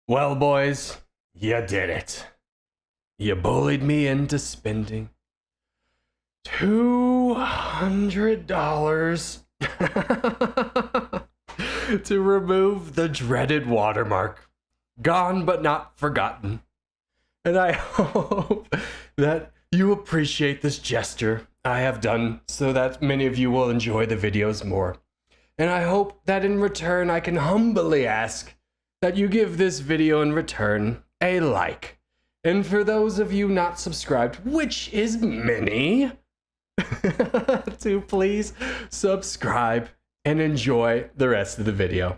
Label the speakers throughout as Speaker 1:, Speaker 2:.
Speaker 1: Well, boys, you did it. You bullied me into spending $200 to remove the dreaded watermark. Gone but not forgotten. And I hope that you appreciate this gesture I have done so that many of you will enjoy the videos more. And I hope that in return I can humbly ask that you give this video in return a like. And for those of you not subscribed, which is many, to please subscribe and enjoy the rest of the video.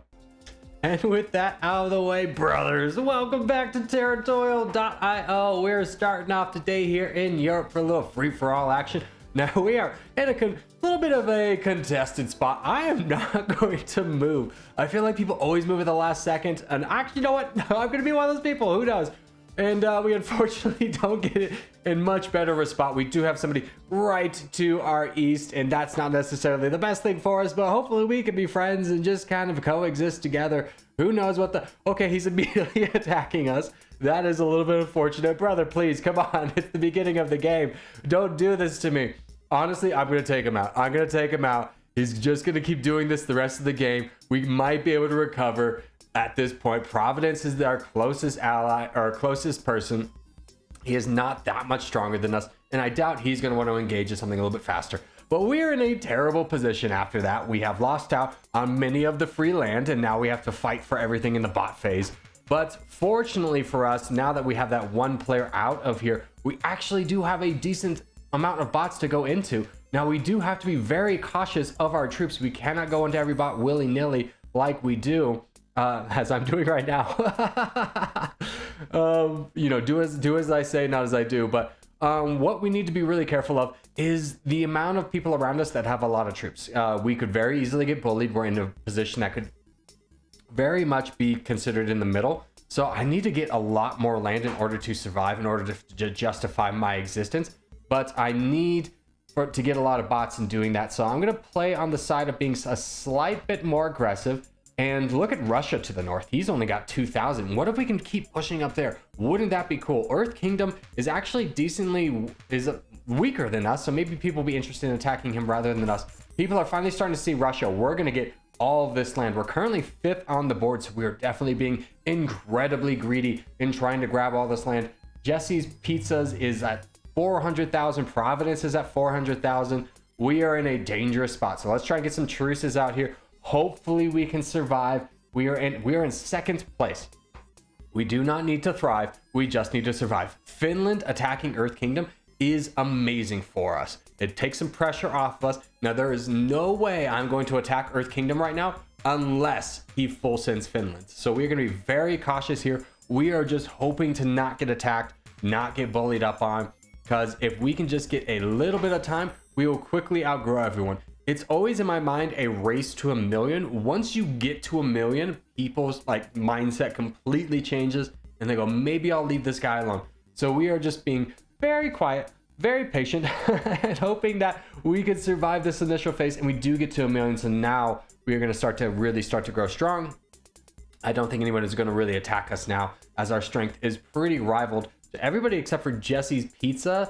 Speaker 1: And with that out of the way, brothers, welcome back to Territorial.io. We're starting off today here in Europe for a little free-for-all action. Now we are in a little bit of a contested spot. I am not going to move. I feel like people always move at the last second. And actually, you know what? I'm going to be one of those people. Who knows? And we unfortunately don't get it in much better of a spot. We do have somebody right to our east, and that's not necessarily the best thing for us, but hopefully we can be friends and just kind of coexist together. Who knows what the... Okay, he's immediately attacking us. That is a little bit unfortunate. Brother, please, come on. It's the beginning of the game. Don't do this to me. Honestly, I'm going to take him out. I'm going to take him out. He's just going to keep doing this the rest of the game. We might be able to recover at this point. Providence is our closest ally, or our closest person. He is not that much stronger than us, and I doubt he's going to want to engage in something a little bit faster. But we're in a terrible position after that. We have lost out on many of the free land, and now we have to fight for everything in the bot phase. But fortunately for us, now that we have that one player out of here, we actually do have a decent amount of bots to go into. Now we do have to be very cautious of our troops. We cannot go into every bot willy-nilly like we do, as I'm doing right now. You know, do as I say, not as I do. But what we need to be really careful of is the amount of people around us that have a lot of troops. We could very easily get bullied. We're in a position that could very much be considered in the middle. So I need to get a lot more land in order to survive, in order to justify my existence. But I need to get a lot of bots in doing that. So I'm going to play on the side of being a slight bit more aggressive. And look at Russia to the north. He's only got 2,000. What if we can keep pushing up there? Wouldn't that be cool? Earth Kingdom is actually weaker than us. So maybe people will be interested in attacking him rather than us. People are finally starting to see Russia. We're going to get all of this land. We're currently 5th on the board. So we're definitely being incredibly greedy in trying to grab all this land. Jesse's Pizzas is at 400,000. Providence is at 400,000. We are in a dangerous spot. So let's try and get some truces out here. Hopefully we can survive. We are in second place. We do not need to thrive. We just need to survive. Finland attacking Earth Kingdom is amazing for us. It takes some pressure off of us. Now there is no way I'm going to attack Earth Kingdom right now unless he full sends Finland. So we're going to be very cautious here. We are just hoping to not get attacked, not get bullied up on, because if we can just get a little bit of time, we will quickly outgrow everyone. It's always in my mind a race to 1,000,000. Once you get to 1,000,000, people's mindset completely changes and they go, maybe I'll leave this guy alone. So we are just being very quiet, very patient, and hoping that we can survive this initial phase and we do get to 1,000,000. So now we are going to really start to grow strong. I don't think anyone is going to really attack us now, as our strength is pretty rivaled to everybody except for Jesse's Pizza.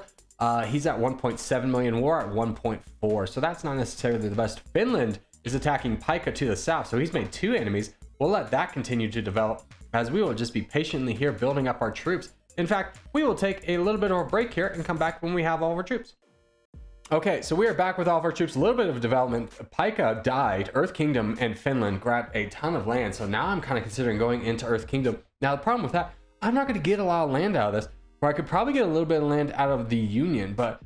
Speaker 1: He's at 1.7 million. We're at 1.4. So that's not necessarily the best. Finland is attacking Pika to the south. So he's made 2 enemies. We'll let that continue to develop as we will just be patiently here building up our troops. In fact, we will take a little bit of a break here and come back when we have all of our troops. Okay, so we are back with all of our troops. A little bit of development. Pika died. Earth Kingdom and Finland grabbed a ton of land. So now I'm kind of considering going into Earth Kingdom. Now the problem with that, I'm not going to get a lot of land out of this. Or I could probably get a little bit of land out of the Union, but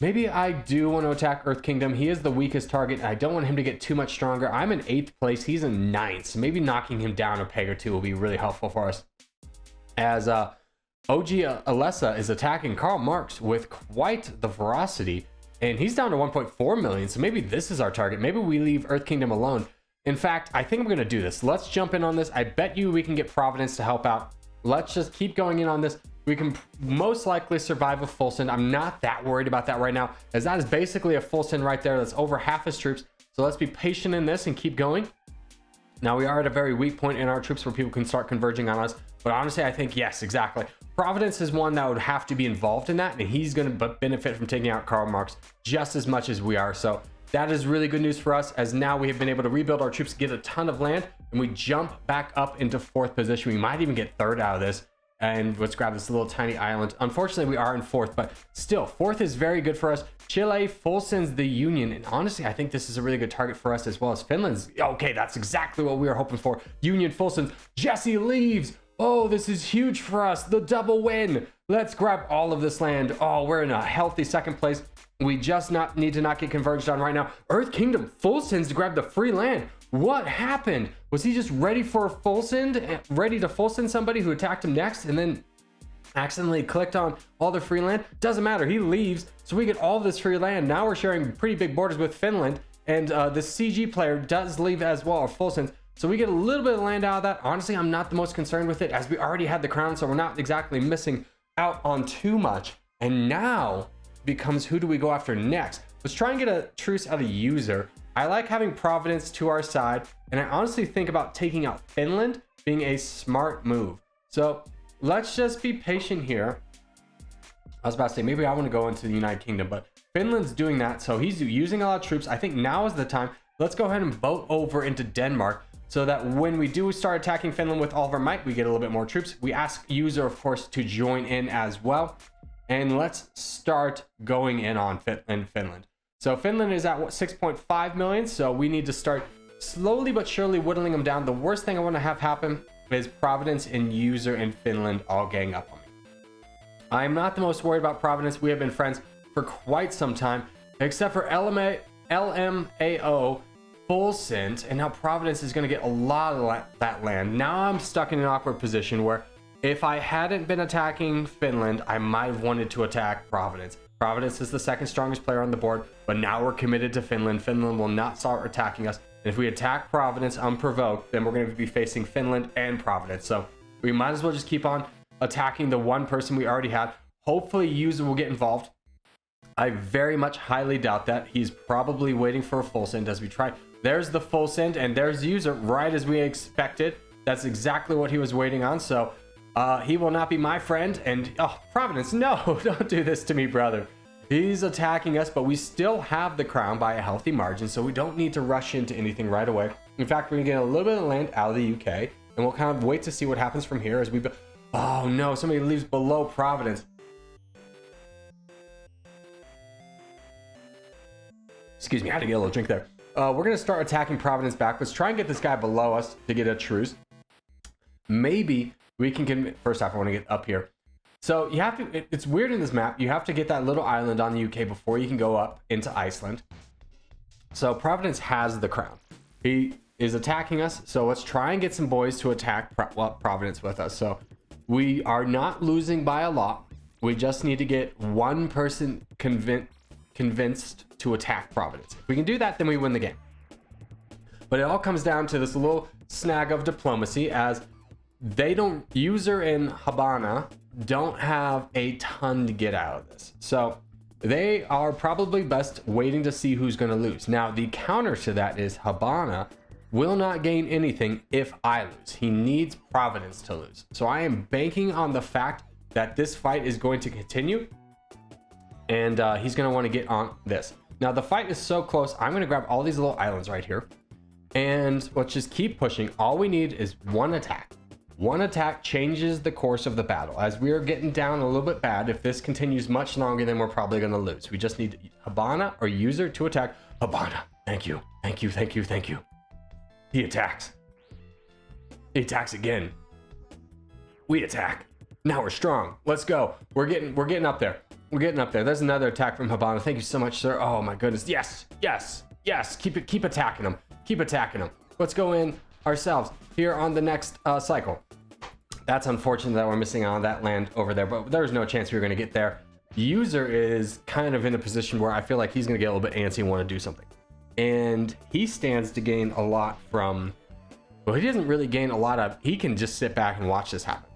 Speaker 1: maybe I do want to attack Earth Kingdom. He is the weakest target. I don't want him to get too much stronger. I'm in 8th place. He's in 9th. So maybe knocking him down a peg or two will be really helpful for us. As OG Alessa is attacking Karl Marx with quite the ferocity, and he's down to 1.4 million. So maybe this is our target. Maybe we leave Earth Kingdom alone. In fact, I think I'm going to do this. Let's jump in on this. I bet you we can get Providence to help out. Let's just keep going in on this. We can most likely survive a full send. I'm not that worried about that right now, as that is basically a full send right there. That's over half his troops. So let's be patient in this and keep going. Now we are at a very weak point in our troops where people can start converging on us. But honestly, I think, yes, exactly. Providence is one that would have to be involved in that, and he's going to benefit from taking out Karl Marx just as much as we are. So that is really good news for us, as now we have been able to rebuild our troops, get a ton of land, and we jump back up into 4th position. We might even get 3rd out of this. And let's grab this little tiny island. Unfortunately, we are in 4th, but still, 4th is very good for us. Chile full sends the Union, and honestly, I think this is a really good target for us, as well as Finland's. Okay, that's exactly what we were hoping for. Union full sends. Jesse leaves. Oh, this is huge for us. The double win. Let's grab all of this land. Oh, we're in a healthy 2nd place. We just need to not get converged on right now. Earth Kingdom full sends to grab the free land. What happened? Was he just ready for a full send? Ready to full send somebody who attacked him next and then accidentally clicked on all the free land? Doesn't matter. He leaves. So we get all this free land. Now we're sharing pretty big borders with Finland. And the CG player does leave as well, or full sends. So we get a little bit of land out of that. Honestly, I'm not the most concerned with it, as we already had the crown. So we're not exactly missing out on too much. And now becomes, who do we go after next? Let's try and get a truce out of user. I like having Providence to our side, and I honestly think about taking out Finland being a smart move. So let's just be patient here. I was about to say, maybe I want to go into the United Kingdom, but Finland's doing that, so he's using a lot of troops. I think now is the time. Let's go ahead and boat over into Denmark, so that when we do start attacking Finland with all of our might, we get a little bit more troops. We ask user, of course, to join in as well. And let's start going in on Finland. So Finland is at 6.5 million. So we need to start slowly but surely whittling them down. The worst thing I want to have happen is Providence and user and Finland all gang up on me. I'm not the most worried about Providence. We have been friends for quite some time, except for LMAO full sent. And now Providence is going to get a lot of that land. Now I'm stuck in an awkward position where if I hadn't been attacking Finland, I might have wanted to attack Providence. Providence is the 2nd strongest player on the board, but now we're committed to Finland. Finland will not start attacking us. And if we attack Providence unprovoked, then we're going to be facing Finland and Providence. So we might as well just keep on attacking the one person we already had. Hopefully user will get involved. I very much highly doubt that. He's probably waiting for a full send as we try. There's the full send, and there's user right as we expected. That's exactly what he was waiting on. So he will not be my friend. And oh, Providence, no, don't do this to me, brother. He's attacking us, but we still have the crown by a healthy margin, so we don't need to rush into anything right away. In fact, we're gonna get a little bit of land out of the UK, and we'll kind of wait to see what happens from here as we oh no, somebody leaves below Providence. Excuse me, I had to get a little drink there. We're gonna start attacking Providence back. Let's try and get this guy below us to get a truce. Maybe we can first off, I want to get up here. So you have to, it's weird in this map. You have to get that little island on the UK before you can go up into Iceland. So Providence has the crown. He is attacking us. So let's try and get some boys to attack Providence with us. So we are not losing by a lot. We just need to get one person convinced to attack Providence. If we can do that, then we win the game. But it all comes down to this little snag of diplomacy, as user in Habana don't have a ton to get out of this. So they are probably best waiting to see who's going to lose. Now, the counter to that is Habana will not gain anything if I lose. He needs Providence to lose. So I am banking on the fact that this fight is going to continue, and he's going to want to get on this. Now, the fight is so close. I'm going to grab all these little islands right here, and let's just keep pushing. All we need is one attack. One attack changes the course of the battle. As we are getting down a little bit bad, if this continues much longer, then we're probably going to lose. We just need Habana or user to attack. Habana, thank you, thank you, thank you, thank you. He attacks. He attacks again. We attack. Now we're strong. Let's go. We're getting up there. We're getting up there. There's another attack from Habana. Thank you so much, sir. Oh my goodness. Yes, yes, yes. Keep attacking them. Keep attacking them. Let's go in ourselves here on the next cycle. That's unfortunate that we're missing on that land over there, but there's no chance we were going to get there. User is kind of in a position where I feel like he's going to get a little bit antsy and want to do something. And he stands to gain a lot from, well, he doesn't really gain a lot of, he can just sit back and watch this happen.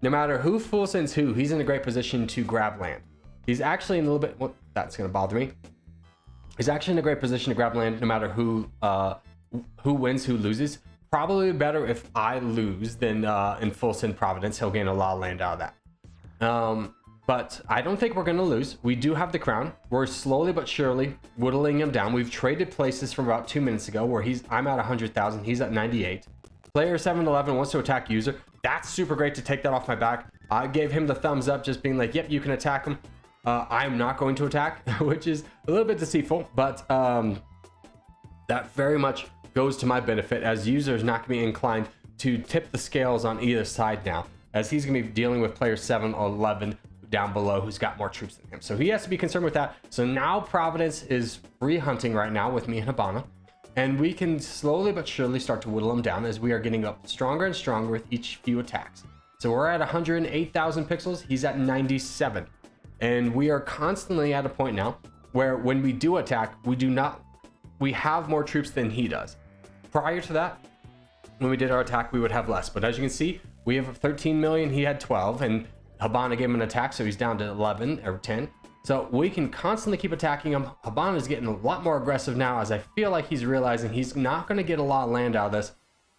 Speaker 1: No matter who full sends who, he's in a great position to grab land. He's actually in a little bit, well, that's going to bother me. He's actually in a great position to grab land no matter who wins, who loses. probably better if I lose than in full send Providence. He'll gain a lot of land out of that. But I don't think we're going to lose. We do have the crown. We're slowly but surely whittling him down. We've traded places from about 2 minutes ago where I'm at 100,000. He's at 98. Player 711 wants to attack user. That's super great to take that off my back. I gave him the thumbs up, just being like, yep, you can attack him. I'm not going to attack, which is a little bit deceitful, but that very much goes to my benefit, as user is not going to be inclined to tip the scales on either side now, as he's going to be dealing with player 711 down below who's got more troops than him. So he has to be concerned with that. So now Providence is free hunting right now with me and Habana, and we can slowly but surely start to whittle him down as we are getting up stronger and stronger with each few attacks. So we're at 108,000 pixels. He's at 97. And we are constantly at a point now where when we do attack, we have more troops than he does. Prior to that, when we did our attack, we would have less. But as you can see, we have 13 million, he had 12, and Habana gave him an attack, so he's down to 11 or 10. So we can constantly keep attacking him. Habana is getting a lot more aggressive now, as I feel like he's realizing he's not going to get a lot of land out of this.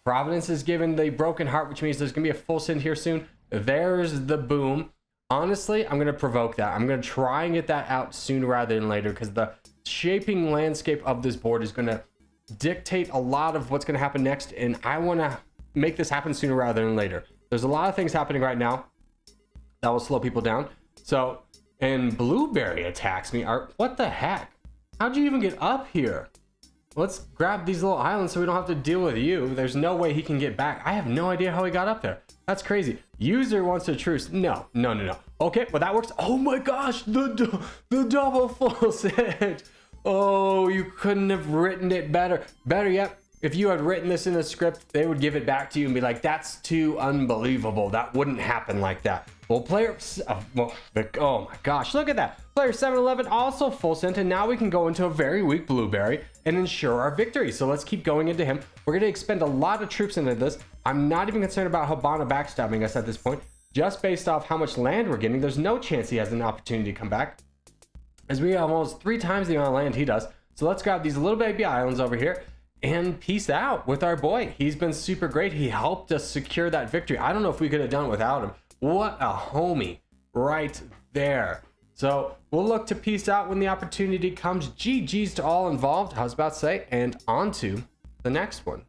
Speaker 1: Providence is given the broken heart, which means there's going to be a full send here soon. There's the boom. Honestly, I'm going to provoke that. I'm going to try and get that out sooner rather than later, because the shaping landscape of this board is going to dictate a lot of what's going to happen next, and I want to make this happen sooner rather than later. There's a lot of things happening right now that will slow people down. So, and Blueberry attacks me. What the heck? How'd you even get up here? Let's grab these little islands so we don't have to deal with you. There's no way he can get back. I have no idea how he got up there. That's crazy. User wants a truce. No. Okay, well that works. Oh my gosh, the double full send. Oh, you couldn't have written it better. Better yet, if you had written this in a script, they would give it back to you and be like, that's too unbelievable. That wouldn't happen like that. Well, oh my gosh, look at that. Player 711 also full sent, and now we can go into a very weak Blueberry and ensure our victory. So let's keep going into him. We're going to expend a lot of troops into this. I'm not even concerned about Habana backstabbing us at this point. Just based off how much land we're getting, there's no chance he has an opportunity to come back, as we have almost 3 times the amount of land he does. So let's grab these little baby islands over here and peace out with our boy. He's been super great. He helped us secure that victory. I don't know if we could have done it without him. What a homie right there. So we'll look to peace out when the opportunity comes. GG's to all involved, I was about to say, and on to the next one.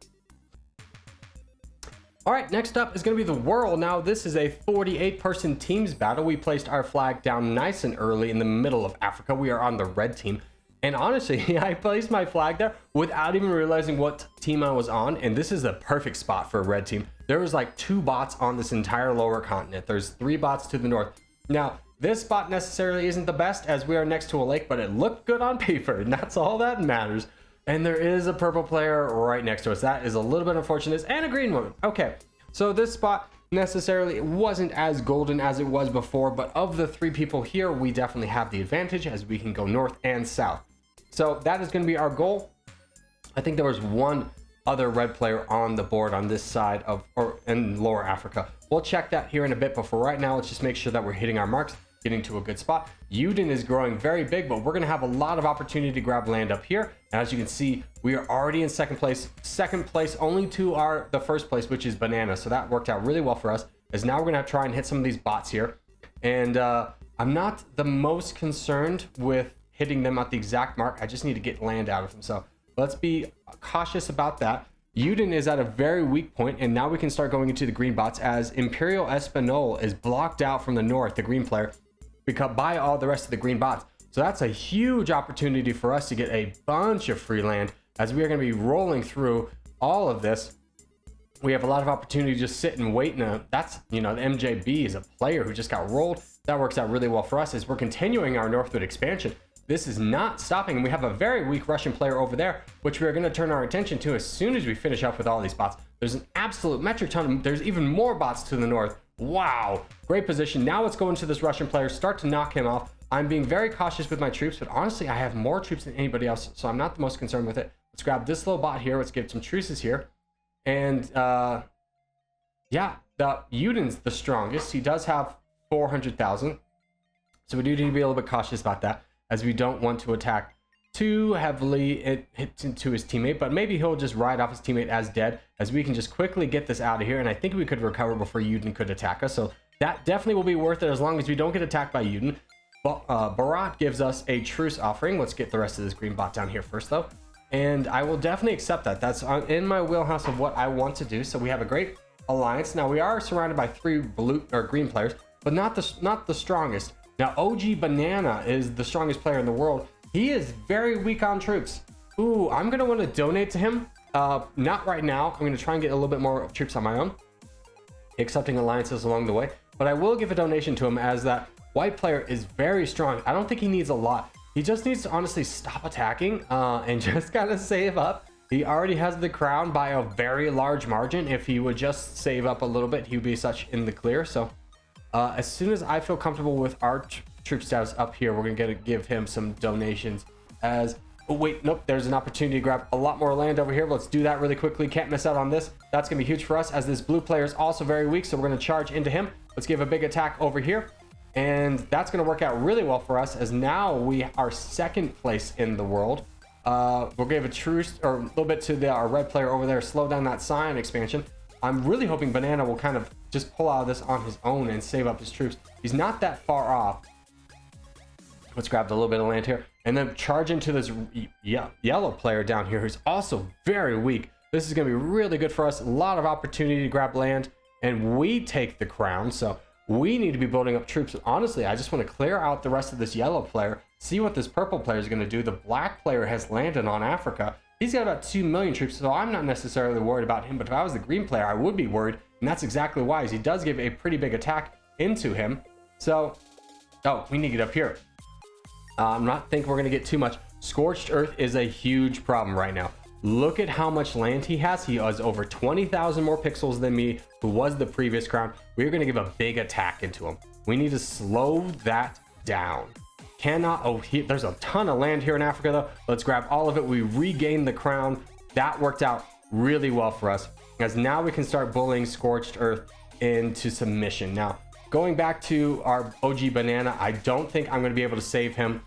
Speaker 1: All right, next up is going to be the World. Now, this is a 48-person teams battle. We placed our flag down nice and early in the middle of Africa. We are on the red team. And honestly, I placed my flag there without even realizing what team I was on. And this is the perfect spot for a red team. There was like 2 bots on this entire lower continent. There's 3 bots to the north. Now, this spot necessarily isn't the best, as we are next to a lake, but it looked good on paper, and that's all that matters. And there is a purple player right next to us. That is a little bit unfortunate. And a green one. Okay, so this spot necessarily wasn't as golden as it was before, but of the 3 people here, we definitely have the advantage, as we can go north and south. So that is going to be our goal. I think there was one other red player on the board on this side of, or in lower Africa. We'll check that here in a bit, but for right now, let's just make sure that we're hitting our marks, getting to a good spot. Uden is growing very big, but we're going to have a lot of opportunity to grab land up here. And as you can see, we are already in second place only to the first place, which is Banana. So that worked out really well for us, as now we're going to try and hit some of these bots here. And I'm not the most concerned with hitting them at the exact mark. I just need to get land out of them. So let's be cautious about that. Uden is at a very weak point, and now we can start going into the green bots, as Imperial Espinol is blocked out from the north, the green player, because by all the rest of the green bots. So that's a huge opportunity for us to get a bunch of free land, as we are going to be rolling through all of this. We have a lot of opportunity to just sit and wait. And that's, the MJB is a player who just got rolled. That works out really well for us as we're continuing our northward expansion. This is not stopping, and we have a very weak Russian player over there, which we're going to turn our attention to as soon as we finish up with all these bots. There's an absolute metric ton there's even more bots to the north. Wow, great position. Now let's go into this Russian player, start to knock him off. I'm being very cautious with my troops, but honestly, I have more troops than anybody else, so I'm not the most concerned with it. Let's grab this little bot here. Let's give some truces here. And yeah, the Uden's the strongest. He does have 400,000. So we do need to be a little bit cautious about that, as we don't want to attack too heavily hit into his teammate, but maybe he'll just ride off his teammate as dead, as we can just quickly get this out of here. And I think we could recover before Yuden could attack us. So that definitely will be worth it as long as we don't get attacked by Yuden. Barat gives us a truce offering. Let's get the rest of this green bot down here first, though. And I will definitely accept that. That's in my wheelhouse of what I want to do. So we have a great alliance. Now we are surrounded by 3 blue or green players, but not the strongest. Now OG Banana is the strongest player in the world. He is very weak on troops. Ooh, I'm gonna want to donate to him. Not right now. I'm gonna try and get a little bit more troops on my own, accepting alliances along the way. But I will give a donation to him, as that white player is very strong. I don't think he needs a lot. He just needs to honestly stop attacking and just kind of save up. He already has the crown by a very large margin. If he would just save up a little bit, he would be such in the clear. So as soon as I feel comfortable with our troop status up here, we're gonna give him some donations. As oh wait, nope, there's an opportunity to grab a lot more land over here. Let's do that really quickly. Can't miss out on this. That's gonna be huge for us, as this blue player is also very weak, so we're gonna charge into him. Let's give a big attack over here, and that's gonna work out really well for us, as now we are 2nd place in the world. We'll give a truce or a little bit to our red player over there, slow down that Scion expansion. I'm really hoping Banana will kind of just pull out of this on his own and save up his troops. He's not that far off. Let's grab a little bit of land here and then charge into this yellow player down here, who's also very weak. This is going to be really good for us. A lot of opportunity to grab land, and we take the crown. So we need to be building up troops. Honestly, I just want to clear out the rest of this yellow player, see what this purple player is going to do. The black player has landed on Africa. He's got about 2 million troops, so I'm not necessarily worried about him. But if I was the green player, I would be worried, and that's exactly why, as he does give a pretty big attack into him. So, oh, we need to get up here. I'm not think we're going to get too much. Scorched Earth is a huge problem right now. Look at how much land he has. He has over 20,000 more pixels than me, who was the previous crown. We're going to give a big attack into him. We need to slow that down. There's a ton of land here in Africa, though. Let's grab all of it. We regain the crown. That worked out really well for us, as now we can start bullying Scorched Earth into submission. Now, going back to our OG Banana, I don't think I'm going to be able to save him,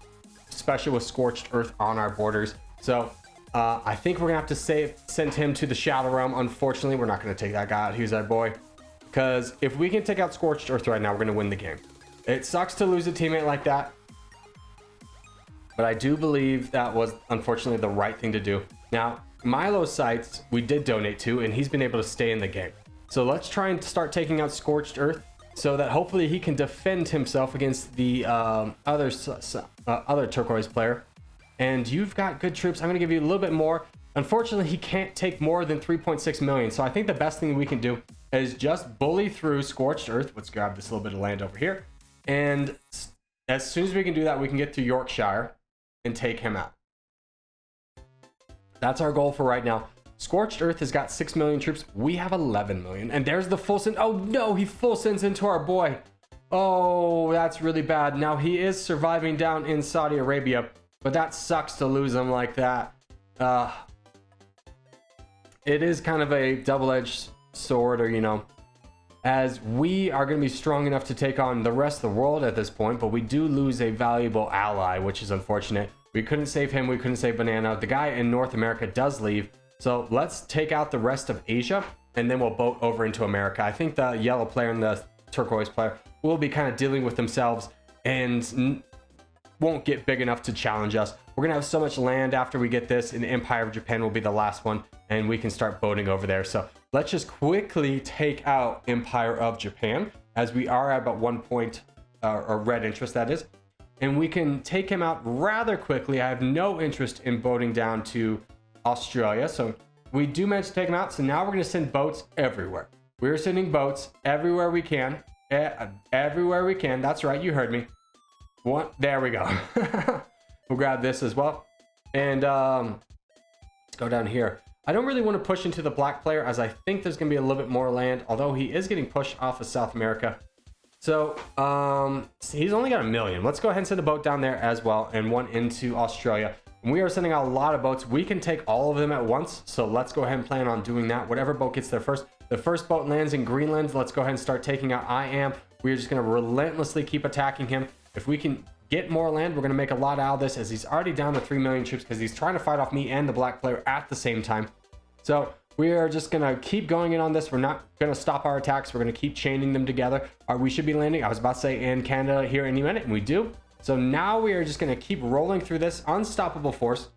Speaker 1: especially with Scorched Earth on our borders. So I think we're going to have to send him to the Shadow Realm. Unfortunately, we're not going to take that guy out. He's our boy. Because if we can take out Scorched Earth right now, we're going to win the game. It sucks to lose a teammate like that, but I do believe that was unfortunately the right thing to do. Now, Milo's sites we did donate to, and he's been able to stay in the game. So let's try and start taking out Scorched Earth, so that hopefully he can defend himself against the other turquoise player. And you've got good troops. I'm going to give you a little bit more. Unfortunately, he can't take more than 3.6 million. So I think the best thing we can do is just bully through Scorched Earth. Let's grab this little bit of land over here. And as soon as we can do that, we can get to Yorkshire and take him out. That's our goal for right now. Scorched Earth has got 6 million troops. We have 11 million. And there's the full send. Oh no, he full sends into our boy. Oh, that's really bad. Now he is surviving down in Saudi Arabia, but that sucks to lose him like that. It is kind of a double-edged sword, or, you know, as we are going to be strong enough to take on the rest of the world at this point, but we do lose a valuable ally, which is unfortunate. We couldn't save him. We couldn't save Banana. The guy in North America does leave. So let's take out the rest of Asia, and then we'll boat over into America. I think the yellow player and the turquoise player will be kind of dealing with themselves and won't get big enough to challenge us. We're going to have so much land after we get this, and Empire of Japan will be the last one, and we can start boating over there. So let's just quickly take out Empire of Japan, as we are at about 1 point, or red interest, that is. And we can take him out rather quickly. I have no interest in boating down to Australia, so we do manage to take them out. So now we're going to send boats everywhere. We're sending boats everywhere we can. Everywhere we can. That's right, you heard me. There we go. We'll grab this as well, and let's go down here. I don't really want to push into the black player, as I think there's going to be a little bit more land, although he is getting pushed off of South America. So he's only got 1 million. Let's go ahead and send a boat down there as well, and one into Australia. We are sending out a lot of boats. We can take all of them at once, so let's go ahead and plan on doing that. Whatever boat gets there first. The first boat lands in Greenland. Let's go ahead and start taking out I Am. We're just going to relentlessly keep attacking him. If we can get more land. We're going to make a lot out of this, as he's already down to 3 million troops because he's trying to fight off me and the black player at the same time. So we are just going to keep going in on this. We're not going to stop our attacks. We're going to keep chaining them together. We should be landing, I was about to say, in Canada here any minute, and we do. So now we are just going to keep rolling through this unstoppable force.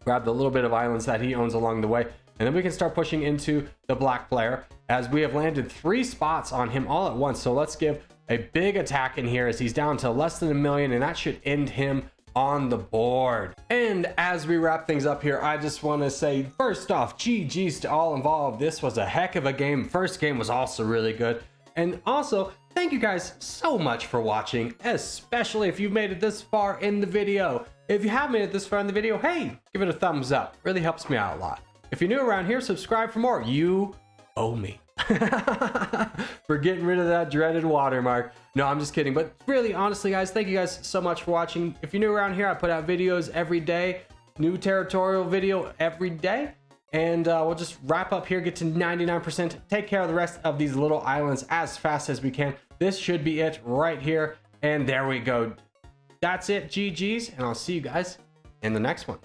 Speaker 1: Grab the little bit of islands that he owns along the way, and then we can start pushing into the black player, as we have landed 3 spots on him all at once. So let's give a big attack in here, as he's down to less than 1 million, and that should end him on the board. And as we wrap things up here, I just want to say, first off, GG's to all involved. This was a heck of a game. First game was also really good. And also, thank you guys so much for watching, especially if you've made it this far in the video. If you have made it this far in the video, hey, give it a thumbs up. Really helps me out a lot. If you're new around here, subscribe for more. You owe me. For getting rid of that dreaded watermark. No, I'm just kidding. But really, honestly, guys, thank you guys so much for watching. If you're new around here, I put out videos every day. New Territorial video every day. And we'll just wrap up here, get to 99%. Take care of the rest of these little islands as fast as we can. This should be it right here. And there we go. That's it, GG's. And I'll see you guys in the next one.